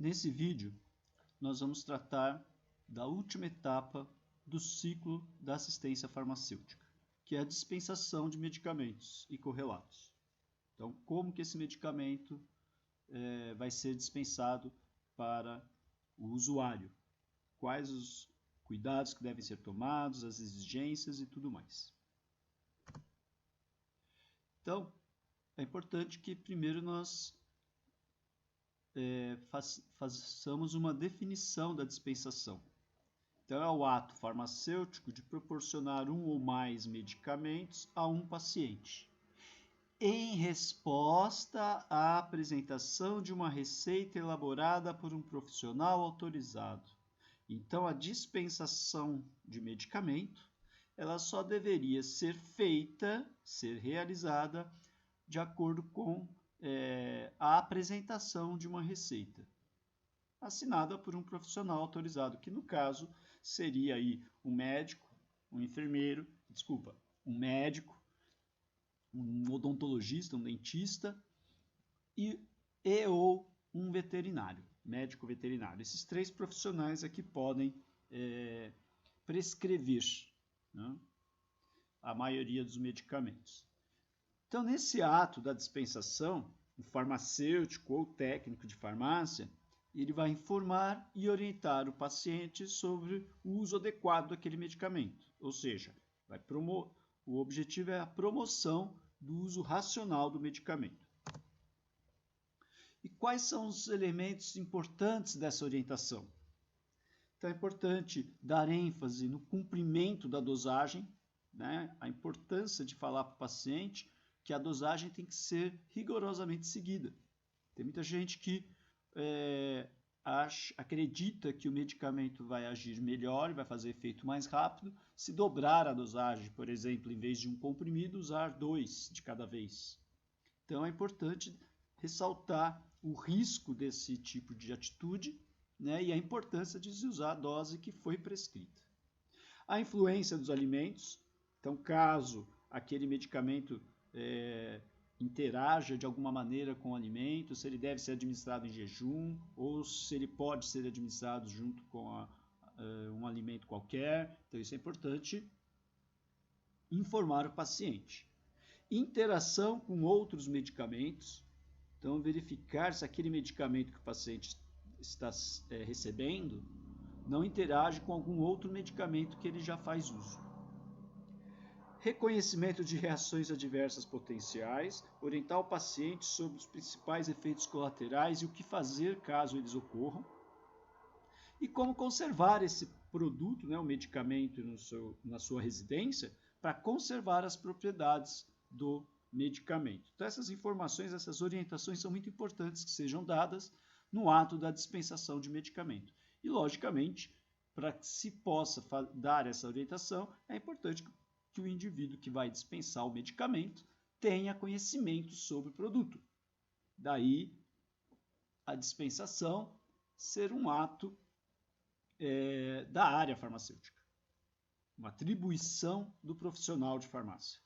Nesse vídeo, nós vamos tratar da última etapa do ciclo da assistência farmacêutica, que é a dispensação de medicamentos e correlatos. Então, como que esse medicamento vai ser dispensado para o usuário? Quais os cuidados que devem ser tomados, as exigências e tudo mais. Então, é importante que primeiro nós façamos uma definição da dispensação. Então, é o ato farmacêutico de proporcionar um ou mais medicamentos a um paciente, em resposta à apresentação de uma receita elaborada por um profissional autorizado. Então, a dispensação de medicamento, ela só deveria ser realizada de acordo com a apresentação de uma receita, assinada por um profissional autorizado, que no caso seria aí um médico, um odontologista, um dentista ou um veterinário, médico veterinário. Esses três profissionais aqui podem prescrever, né, a maioria dos medicamentos. Então, nesse ato da dispensação, o farmacêutico ou técnico de farmácia, ele vai informar e orientar o paciente sobre o uso adequado daquele medicamento. Ou seja, o objetivo é a promoção do uso racional do medicamento. E quais são os elementos importantes dessa orientação? Então, é importante dar ênfase no cumprimento da dosagem, né? A importância de falar para o paciente que a dosagem tem que ser rigorosamente seguida. Tem muita gente que acredita que o medicamento vai agir melhor e vai fazer efeito mais rápido se dobrar a dosagem, por exemplo, em vez de um comprimido, usar 2 de cada vez. Então, é importante ressaltar o risco desse tipo de atitude, né, e a importância de se usar a dose que foi prescrita. A influência dos alimentos. Então, caso aquele medicamento interaja de alguma maneira com o alimento, se ele deve ser administrado em jejum ou se ele pode ser administrado junto com um alimento qualquer. Então, isso é importante informar o paciente. Interação com outros medicamentos. Então, verificar se aquele medicamento que o paciente está recebendo não interage com algum outro medicamento que ele já faz uso. Reconhecimento de reações adversas potenciais, orientar o paciente sobre os principais efeitos colaterais e o que fazer caso eles ocorram. E como conservar esse produto, né, o medicamento na sua residência, para conservar as propriedades do medicamento. Então, essas informações, essas orientações são muito importantes que sejam dadas no ato da dispensação de medicamento. E, logicamente, para que se possa dar essa orientação, é importante que o indivíduo que vai dispensar o medicamento tenha conhecimento sobre o produto. Daí, a dispensação ser um ato da área farmacêutica, uma atribuição do profissional de farmácia.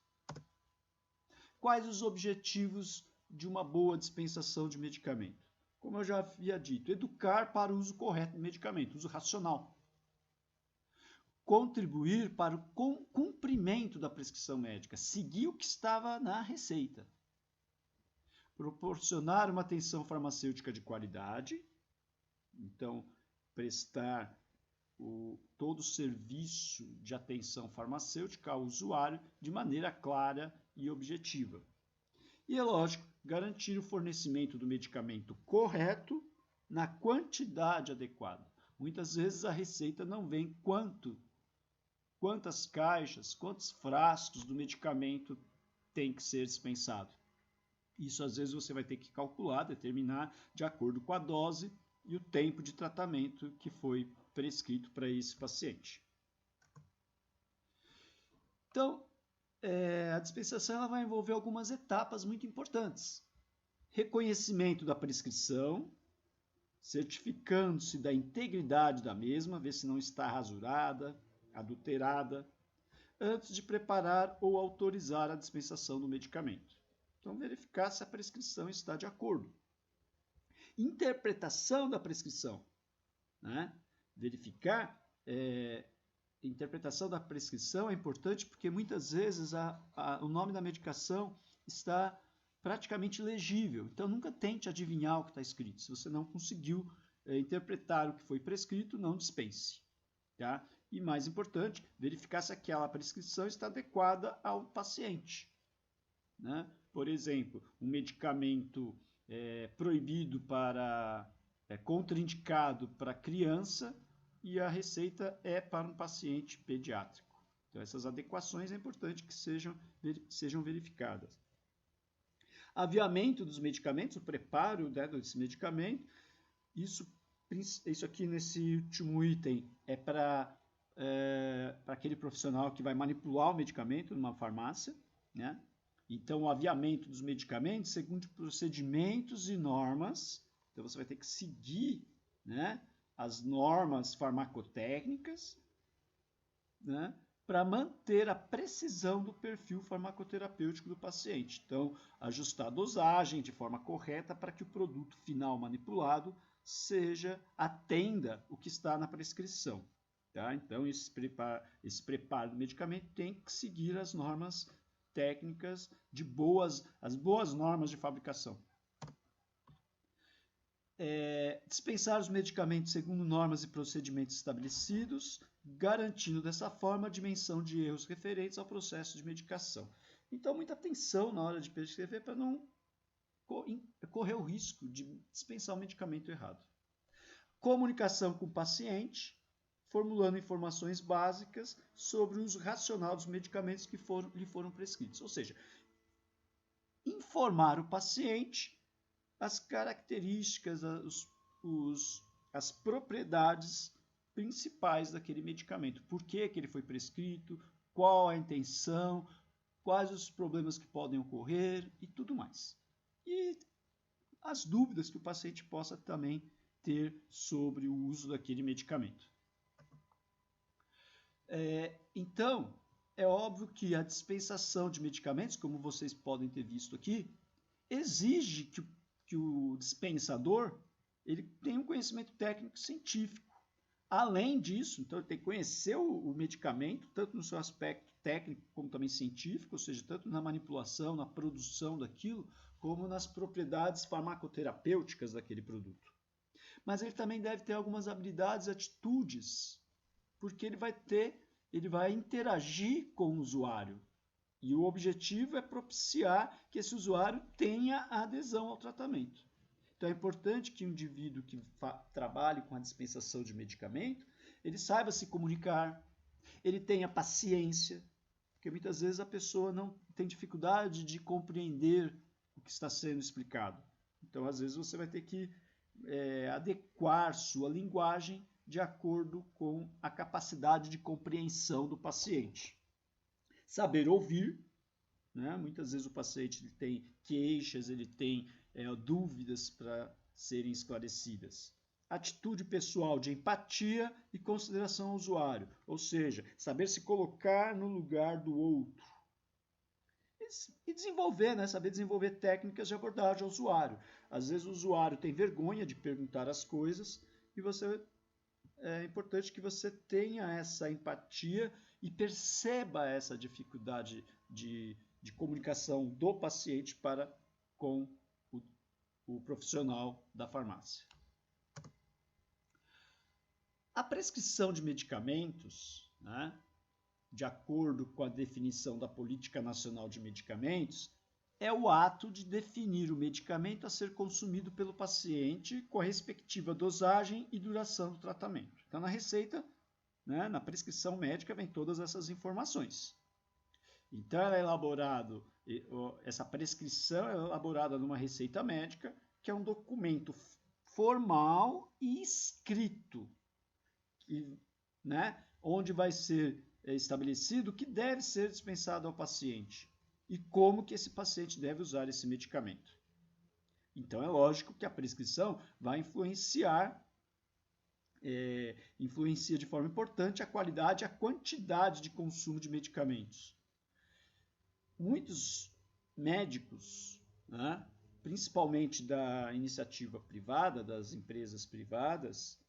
Quais os objetivos de uma boa dispensação de medicamento? Como eu já havia dito, educar para o uso correto do medicamento, uso racional. Contribuir para o cumprimento da prescrição médica, seguir o que estava na receita. Proporcionar uma atenção farmacêutica de qualidade, então prestar todo o serviço de atenção farmacêutica ao usuário de maneira clara e objetiva. E é lógico, garantir o fornecimento do medicamento correto na quantidade adequada. Muitas vezes a receita não vem quantas caixas, quantos frascos do medicamento tem que ser dispensado. Isso às vezes você vai ter que calcular, determinar de acordo com a dose e o tempo de tratamento que foi prescrito para esse paciente. Então, a dispensação ela vai envolver algumas etapas muito importantes. Reconhecimento da prescrição, certificando-se da integridade da mesma, ver se não está rasurada, adulterada, antes de preparar ou autorizar a dispensação do medicamento. Então, verificar se a prescrição está de acordo. Interpretação da prescrição, né? Verificar interpretação da prescrição é importante porque muitas vezes o nome da medicação está praticamente legível. Então, nunca tente adivinhar o que está escrito. Se você não conseguiu interpretar o que foi prescrito, não dispense. Tá? E, mais importante, verificar se aquela prescrição está adequada ao paciente. Né? Por exemplo, um medicamento proibido contraindicado para criança e a receita é para um paciente pediátrico. Então, essas adequações é importante que sejam verificadas. Aviamento dos medicamentos, o preparo desse medicamento, isso aqui nesse último item é para aquele profissional que vai manipular o medicamento numa farmácia, né? Então, o aviamento dos medicamentos segundo procedimentos e normas. Então, você vai ter que seguir, né, as normas farmacotécnicas, né, para manter a precisão do perfil farmacoterapêutico do paciente. Então, ajustar a dosagem de forma correta para que o produto final manipulado atenda o que está na prescrição. Tá? Então, esse preparo do medicamento tem que seguir as normas técnicas as boas normas de fabricação. Dispensar os medicamentos segundo normas e procedimentos estabelecidos, garantindo dessa forma a dimensão de erros referentes ao processo de medicação. Então, muita atenção na hora de prescrever para não correr o risco de dispensar o medicamento errado. Comunicação com o paciente, formulando informações básicas sobre o uso racional dos medicamentos que lhe foram prescritos. Ou seja, informar o paciente as características, as propriedades principais daquele medicamento. Por que ele foi prescrito, qual a intenção, quais os problemas que podem ocorrer e tudo mais. E as dúvidas que o paciente possa também ter sobre o uso daquele medicamento. Então, é óbvio que a dispensação de medicamentos, como vocês podem ter visto aqui, exige que o dispensador ele tenha um conhecimento técnico científico. Além disso, então, ele tem que conhecer o medicamento, tanto no seu aspecto técnico como também científico, ou seja, tanto na manipulação, na produção daquilo, como nas propriedades farmacoterapêuticas daquele produto. Mas ele também deve ter algumas habilidades, atitudes, porque ele vai interagir com o usuário. E o objetivo é propiciar que esse usuário tenha adesão ao tratamento. Então é importante que o indivíduo que trabalhe com a dispensação de medicamento, ele saiba se comunicar, ele tenha paciência, porque muitas vezes a pessoa não tem dificuldade de compreender o que está sendo explicado. Então, às vezes, você vai ter que adequar sua linguagem de acordo com a capacidade de compreensão do paciente. Saber ouvir, né? Muitas vezes o paciente ele tem queixas, ele tem dúvidas para serem esclarecidas. Atitude pessoal de empatia e consideração ao usuário, ou seja, saber se colocar no lugar do outro. E desenvolver, né? Saber desenvolver técnicas de abordagem ao usuário. Às vezes o usuário tem vergonha de perguntar as coisas e é importante que você tenha essa empatia e perceba essa dificuldade de comunicação do paciente para com o profissional da farmácia. A prescrição de medicamentos, né, de acordo com a definição da Política Nacional de Medicamentos, é o ato de definir o medicamento a ser consumido pelo paciente com a respectiva dosagem e duração do tratamento. Então, na receita, né, na prescrição médica, vem todas essas informações. Então, essa prescrição é elaborada numa receita médica, que é um documento formal e escrito, né, onde vai ser estabelecido o que deve ser dispensado ao paciente e como que esse paciente deve usar esse medicamento. Então, é lógico que a prescrição vai influencia de forma importante a qualidade e a quantidade de consumo de medicamentos. Muitos médicos, né, principalmente da iniciativa privada, das empresas privadas,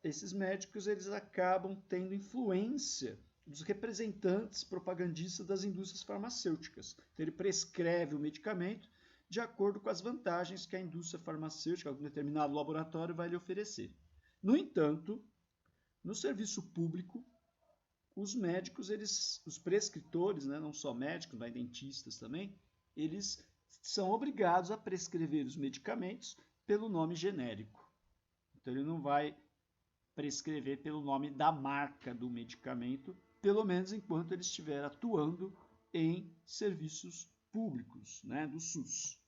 esses médicos eles acabam tendo influência dos representantes propagandistas das indústrias farmacêuticas. Então, ele prescreve o medicamento de acordo com as vantagens que a indústria farmacêutica, algum determinado laboratório, vai lhe oferecer. No entanto, no serviço público, os médicos, os prescritores, né, não só médicos, mas dentistas também, eles são obrigados a prescrever os medicamentos pelo nome genérico. Então, ele não vai prescrever pelo nome da marca do medicamento, pelo menos enquanto ele estiver atuando em serviços públicos, né, do SUS.